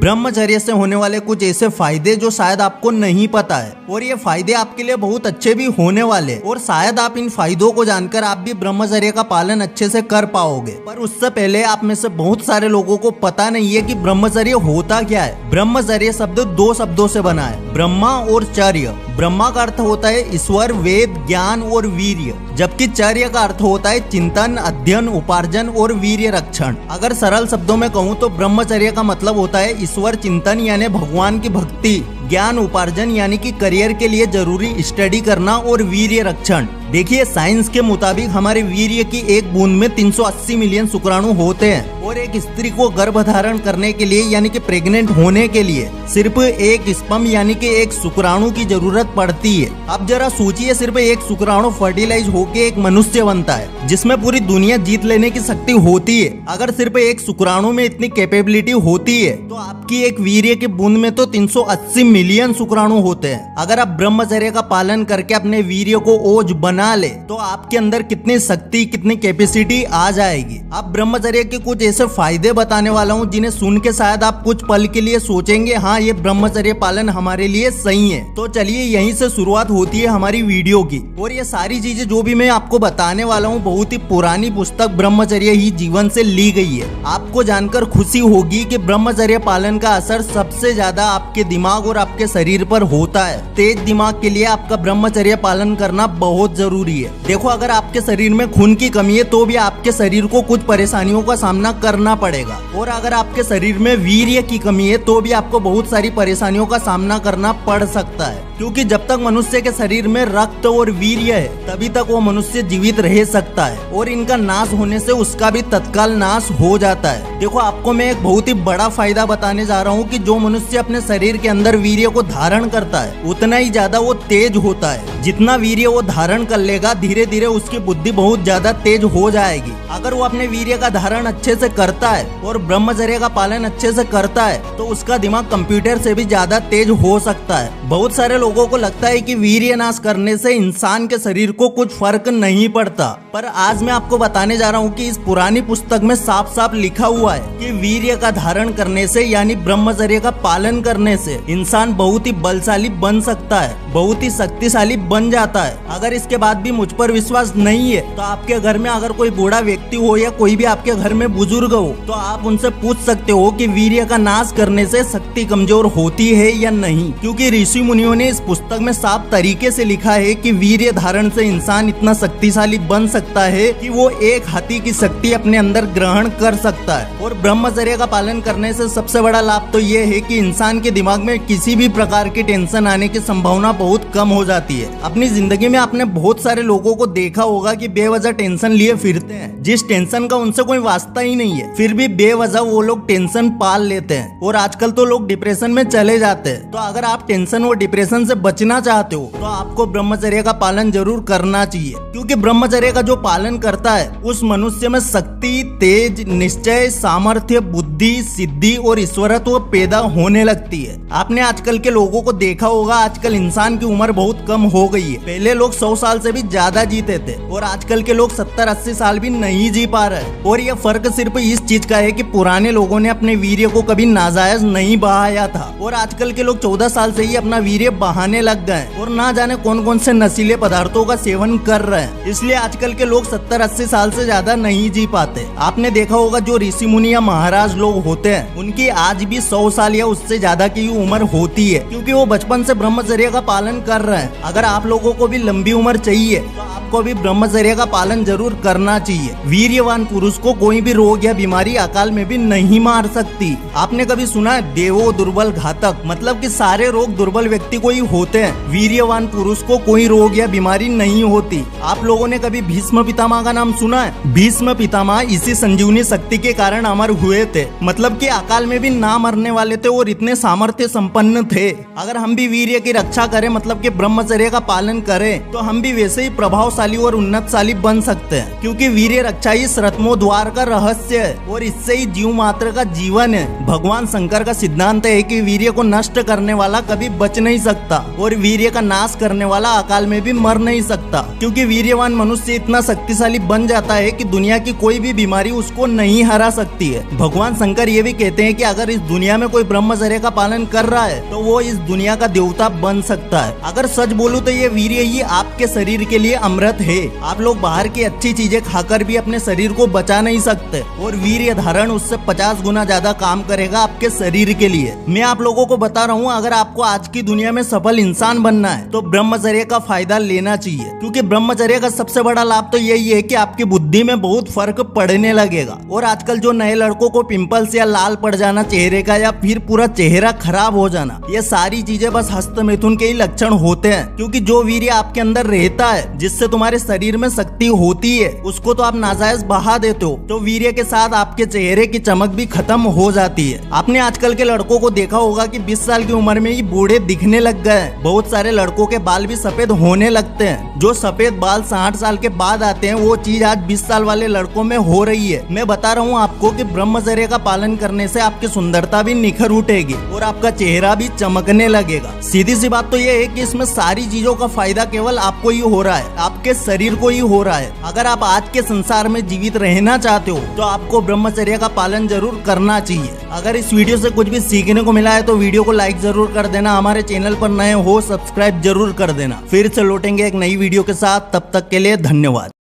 ब्रह्मचर्य से होने वाले कुछ ऐसे फायदे जो शायद आपको नहीं पता है, और ये फायदे आपके लिए बहुत अच्छे भी होने वाले, और शायद आप इन फायदों को जानकर आप भी ब्रह्मचर्य का पालन अच्छे से कर पाओगे। पर उससे पहले आप में से बहुत सारे लोगों को पता नहीं है कि ब्रह्मचर्य होता क्या है। ब्रह्मचर्य शब्द दो शब्दों से बना है, ब्रह्मा और चर्य। ब्रह्मा का अर्थ होता है ईश्वर, वेद, ज्ञान और वीर्य, जबकि चर्य का अर्थ होता है चिंतन, अध्ययन, उपार्जन और वीर्य रक्षण। अगर सरल शब्दों में कहूँ तो ब्रह्मचर्य का मतलब होता है ईश्वर चिंतन यानी भगवान की भक्ति, ज्ञान उपार्जन यानी कि करियर के लिए जरूरी स्टडी करना, और वीर्य रक्षण। देखिए, साइंस के मुताबिक हमारे वीर्य की एक बूंद में 380 मिलियन शुक्राणु होते हैं, और एक स्त्री को गर्भधारण करने के लिए यानी कि प्रेग्नेंट होने के लिए सिर्फ एक स्पर्म यानी कि एक शुक्राणु की जरूरत पड़ती है। अब जरा सोचिए, सिर्फ एक शुक्राणु फर्टिलाइज होके एक मनुष्य बनता है जिसमें पूरी दुनिया जीत लेने की शक्ति होती है। अगर सिर्फ एक शुक्राणु में इतनी कैपेबिलिटी होती है तो आपकी एक वीर्य की बूंद में तो 380 मिलियन शुक्राणु होते हैं। अगर आप ब्रह्मचर्य का पालन करके अपने वीर्य को ओज बना ले तो आपके अंदर कितनी शक्ति, कितनी कैपेसिटी आ जाएगी। अब ब्रह्मचर्य के कुछ ऐसे फायदे बताने वाला हूँ जिन्हें सुन के शायद आप कुछ पल के लिए सोचेंगे, हाँ ये ब्रह्मचर्य पालन हमारे लिए सही है। तो चलिए यहीं से शुरुआत होती है हमारी वीडियो की। और ये सारी चीजें जो भी मैं आपको बताने वाला हूँ बहुत ही पुरानी पुस्तक ब्रह्मचर्य ही जीवन से ली गई है। आपको जानकर खुशी होगी कि ब्रह्मचर्य पालन का असर सबसे ज्यादा आपके दिमाग और आपके शरीर पर होता है। तेज दिमाग के लिए आपका ब्रह्मचर्य पालन करना बहुत जरूरी है। देखो, अगर आपके शरीर में खून की कमी है तो भी आपके शरीर को कुछ परेशानियों का सामना करना पड़ेगा, और अगर आपके शरीर में वीर्य की कमी है तो भी आपको बहुत सारी परेशानियों का सामना करना पड़ सकता है, क्योंकि जब तक मनुष्य के शरीर में रक्त और वीर्य है तभी तक वो मनुष्य जीवित रह सकता है, और इनका नाश होने से उसका भी तत्काल नाश हो जाता है। देखो, आपको मैं एक बहुत ही बड़ा फायदा बताने जा रहा हूँ कि जो मनुष्य अपने शरीर के अंदर वीर्य को धारण करता है उतना ही ज्यादा वो तेज होता है। जितना वीर्य वो धारण कर लेगा धीरे धीरे उसकी बुद्धि बहुत ज्यादा तेज हो जाएगी। अगर वो अपने वीर्य का धारण अच्छे से करता है और ब्रह्मचर्य का पालन अच्छे से करता है तो उसका दिमाग कंप्यूटर से भी ज्यादा तेज हो सकता है। बहुत सारे लोगों को लगता है कि वीर्य नाश करने से इंसान के शरीर को कुछ फर्क नहीं पड़ता, पर आज मैं आपको बताने जा रहा हूँ कि इस पुरानी पुस्तक में साफ साफ लिखा हुआ है कि वीर्य का धारण करने से यानी ब्रह्मचर्य का पालन करने से इंसान बहुत ही बलशाली बन सकता है, बहुत ही शक्तिशाली बन जाता है। अगर इसके बाद भी मुझ पर विश्वास नहीं है तो आपके घर में अगर कोई बूढ़ा व्यक्ति हो या कोई भी आपके घर में बुजुर्ग हो तो आप उनसे पूछ सकते हो कि वीर्य का नाश करने से शक्ति कमजोर होती है या नहीं, क्योंकि ऋषि मुनियों ने इस पुस्तक में साफ तरीके से लिखा है कि वीर्य धारण से इंसान इतना शक्तिशाली बन सकता है कि वो एक हाथी की शक्ति अपने अंदर ग्रहण कर सकता है। और ब्रह्मचर्य का पालन करने से सबसे बड़ा लाभ तो ये है कि इंसान के दिमाग में किसी भी प्रकार की टेंशन आने की संभावना बहुत कम हो जाती है। अपनी जिंदगी में आपने बहुत सारे लोगों को देखा होगा कि बेवजह टेंशन लिए फिरते हैं, जिस टेंशन का उनसे कोई वास्ता ही नहीं है, फिर भी बेवजह वो लोग टेंशन पाल लेते हैं, और आजकल तो लोग डिप्रेशन में चले जाते हैं। तो अगर आप टेंशन और डिप्रेशन से बचना चाहते हो तो आपको ब्रह्मचर्य का पालन जरूर करना चाहिए, क्योंकि ब्रह्मचर्य का जो पालन करता है उस मनुष्य में शक्ति, तेज, निश्चय, सामर्थ्य, बुद्धि, सिद्धि और ईश्वरत्व पैदा होने लगती है। आपने आजकल के लोगों को देखा होगा, आजकल इंसान की उम्र बहुत कम हो गई है। पहले लोग 100 साल से भी ज्यादा जीते थे और आजकल के लोग 70-80 साल भी नहीं जी पा रहे। और ये फर्क सिर्फ इस चीज का है कि पुराने लोगों ने अपने वीर्य को कभी नाजायज नहीं बहाया था, और आजकल के लोग 14 साल से ही अपना वीर्य बहाने लग गए और ना जाने कौन कौन से नशीले पदार्थों का सेवन कर रहे हैं। इसलिए आजकल के लोग 70-80 साल से ज्यादा नहीं जी पाते। आपने देखा होगा जो ऋषि मुनि या महाराज लोग होते हैं उनकी आज भी 100 साल या उससे ज्यादा की उम्र होती है, क्योंकि वो बचपन से ब्रह्मचर्य का पालन कर रहे हैं। अगर आप लोगों को भी लंबी उम्र चाहिए तो आपको भी ब्रह्मचर्य का पालन जरूर करना चाहिए। वीर्यवान पुरुष को कोई भी रोग या बीमारी अकाल में भी नहीं मार सकती। आपने कभी सुना है देवो दुर्बल घातक, मतलब कि सारे रोग दुर्बल व्यक्ति को ही होते हैं, वीर्यवान पुरुष को कोई रोग या बीमारी नहीं होती। आप लोगों ने कभी भीष्म पितामह का नाम सुना है? भीष्म पितामह इसी संजीवनी शक्ति के कारण अमर हुए थे, मतलब कि अकाल में भी ना मरने वाले थे और इतने सामर्थ्य संपन्न थे। अगर हम भी वीर्य की रक्षा करें, मतलब कि ब्रह्मचर्य का पालन करें, तो हम भी वैसे ही प्रभावशाली प्रभावशाली और उन्नतशाली बन सकते हैं, क्योंकि वीर्य रक्षा ही श्रत्मोद्वार का रहस्य है और इससे ही जीव मात्र का जीवन है। भगवान शंकर का सिद्धांत है कि वीर्य को नष्ट करने वाला कभी बच नहीं सकता और वीर्य का नाश करने वाला अकाल में भी मर नहीं सकता, क्योंकि वीर्यवान मनुष्य इतना शक्तिशाली बन जाता है कि दुनिया की कोई भी बीमारी उसको नहीं हरा सकती है। भगवान शंकर ये भी कहते हैं कि अगर इस दुनिया में कोई ब्रह्मचर्य का पालन कर रहा है तो वो इस दुनिया का देवता बन सकता है। अगर सच बोलूं तो ये वीर्य ही आपके शरीर के लिए अमृत है। आप लोग बाहर की अच्छी चीजें खाकर भी अपने शरीर को बचा नहीं सकते और वीर्य धारण उससे 50 गुना ज्यादा काम करेगा आपके शरीर के लिए। मैं आप लोगों को बता रहा हूँ, अगर आपको आज की दुनिया में सफल इंसान बनना है तो ब्रह्मचर्य का फायदा लेना चाहिए, क्योंकि ब्रह्मचर्य का सबसे बड़ा लाभ तो यही है कि आपकी बुद्धि में बहुत फर्क पड़ने लगेगा। और आजकल जो नए लड़कों को पिंपल्स या लाल पड़ जाना चेहरे का या फिर पूरा चेहरा खराब हो जाना, ये सारी चीजें बस हस्त मिथुन के ही लक्षण होते हैं, क्योंकि जो वीर्य आपके अंदर रहता है जिससे तुम्हारे शरीर में शक्ति होती है उसको तो आप नाजायज बहा देते हो, तो वीर्य के साथ आपके चेहरे की चमक भी खत्म हो जाती है। आपने आजकल के लड़कों को देखा होगा कि 20 साल की उम्र में ही बूढ़े दिखने लग गए हैं। बहुत सारे लड़कों के बाल भी सफेद होने लगते हैं। जो सफेद बाल 60 साल के बाद आते हैं वो चीज आज 20 साल वाले लड़कों में हो रही है। मैं बता रहा हूँ आपको कि ब्रह्मचर्य का पालन करने से आपकी सुंदरता भी निखर उठेगी और आपका चेहरा भी चमकने लगेगा। सीधी सी बात तो ये है कि इसमें सारी चीजों का फायदा केवल आपको ही हो रहा है, आपके शरीर को ही हो रहा है। अगर आप आज के संसार में जीवित रहना चाहते हो तो आपको ब्रह्मचर्य का पालन जरूर करना चाहिए। अगर इस वीडियो से कुछ भी सीखने को मिला है तो वीडियो को लाइक जरूर कर देना। हमारे चैनल पर नए हो सब्सक्राइब जरूर कर देना। फिर से लौटेंगे एक नई वीडियो के साथ, तब तक के लिए धन्यवाद।